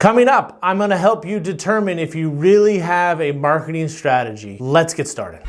Coming up, I'm going to help you determine if you really have a marketing strategy. Let's get started.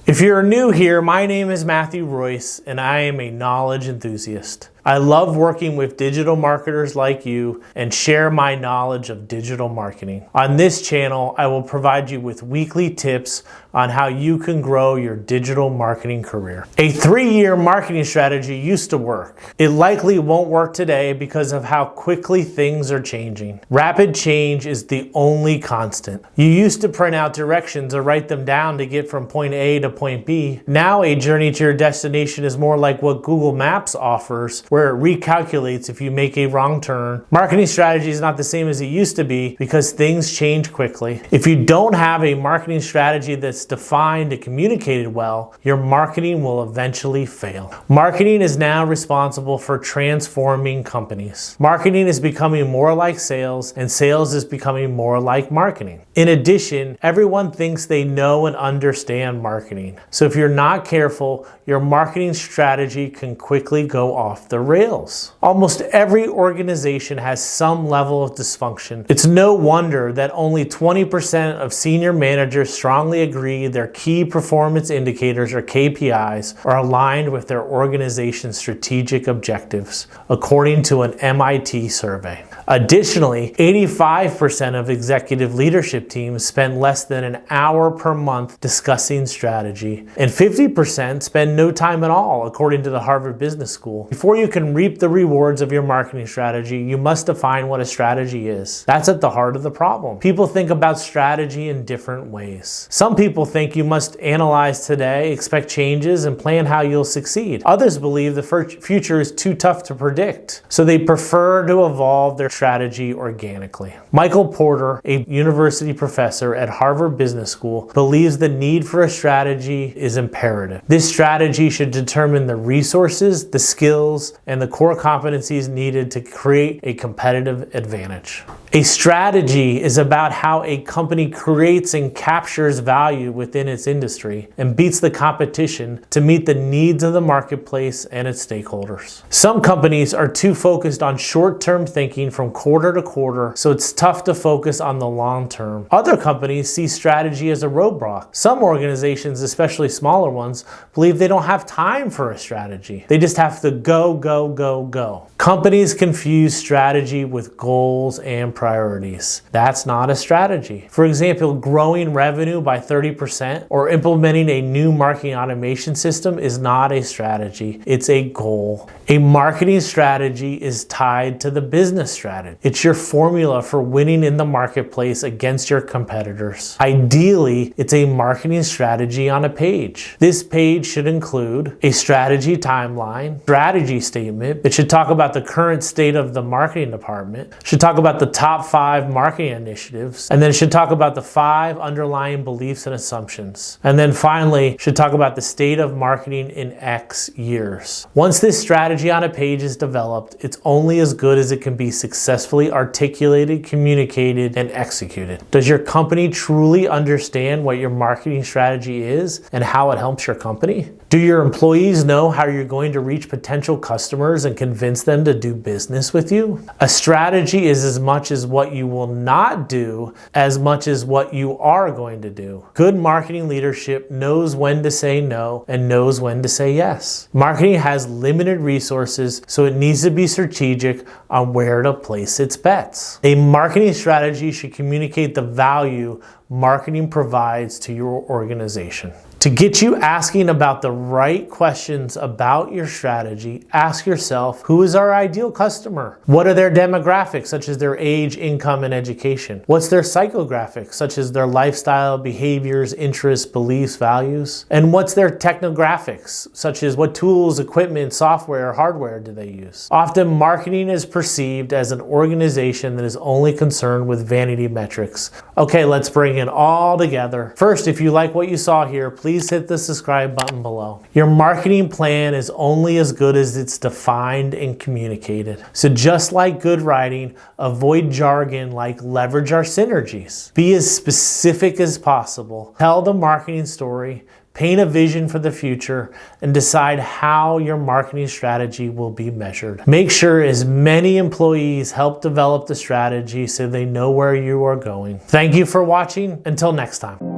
If you're new here, my name is Matthew Royce, and I am a knowledge enthusiast. I love working with digital marketers like you and share my knowledge of digital marketing. On this channel, I will provide you with weekly tips on how you can grow your digital marketing career. A 3-year marketing strategy used to work. It likely won't work today because of how quickly things are changing. Rapid change is the only constant. You used to print out directions or write them down to get from point A to point B. Now a journey to your destination is more like what Google Maps offers, where it recalculates if you make a wrong turn. Marketing strategy is not the same as it used to be because things change quickly. If you don't have a marketing strategy that's defined and communicated well, your marketing will eventually fail. Marketing is now responsible for transforming companies. Marketing is becoming more like sales, and sales is becoming more like marketing. In addition, everyone thinks they know and understand marketing. So if you're not careful, your marketing strategy can quickly go off the rails. Almost every organization has some level of dysfunction. It's no wonder that only 20% of senior managers strongly agree their key performance indicators or KPIs are aligned with their organization's strategic objectives, according to an MIT survey. Additionally, 85% of executive leadership teams spend less than an hour per month discussing strategy, and 50% spend no time at all, according to the Harvard Business School. Before you can reap the rewards of your marketing strategy, you must define what a strategy is. That's at the heart of the problem. People think about strategy in different ways. Some people think you must analyze today, expect changes, and plan how you'll succeed. Others believe the future is too tough to predict, so they prefer to evolve their strategy organically. Michael Porter, a university professor at Harvard Business School, believes the need for a strategy is imperative. This strategy should determine the resources, the skills, and the core competencies needed to create a competitive advantage. A strategy is about how a company creates and captures value within its industry and beats the competition to meet the needs of the marketplace and its stakeholders. Some companies are too focused on short-term thinking from quarter to quarter, so it's tough to focus on the long term. Other companies see strategy as a roadblock. Some organizations, especially smaller ones, believe they don't have time for a strategy. They just have to go, go, go, go. Companies confuse strategy with goals and priorities. That's not a strategy. For example, growing revenue by 30% or implementing a new marketing automation system is not a strategy. It's a goal. A marketing strategy is tied to the business strategy. It's your formula for winning in the marketplace against your competitors. Ideally, it's a marketing strategy on a page. This page should include a strategy timeline, strategy statement. It should talk about the current state of the marketing department, should talk about the top 5 marketing initiatives, and then it should talk about the 5 underlying beliefs and assumptions. And then finally, should talk about the state of marketing in X years. Once this strategy on a page is developed, it's only as good as it can be successfully articulated, communicated, and executed. Does your company truly understand what your marketing strategy is and how it helps your company? Do your employees know how you're going to reach potential customers and convince them to do business with you? A strategy is as much as what you will not do as much as what you are going to do. Good marketing leadership knows when to say no and knows when to say yes. Marketing has limited resources, so it needs to be strategic on where to place its bets. A marketing strategy should communicate the value marketing provides to your organization. To get you asking about the right questions about your strategy, ask yourself, who is our ideal customer? What are their demographics, such as their age, income, and education? What's their psychographics, such as their lifestyle, behaviors, interests, beliefs, values? And what's their technographics, such as what tools, equipment, software, or hardware do they use? Often, marketing is perceived as an organization that is only concerned with vanity metrics. Okay, let's bring it all together. First, if you like what you saw here, please hit the subscribe button below. Your marketing plan is only as good as it's defined and communicated. So just like good writing, avoid jargon like leverage our synergies. Be as specific as possible. Tell the marketing story. paint a vision for the future, and decide how your marketing strategy will be measured. Make sure as many employees help develop the strategy so they know where you are going. Thank you for watching. Until next time.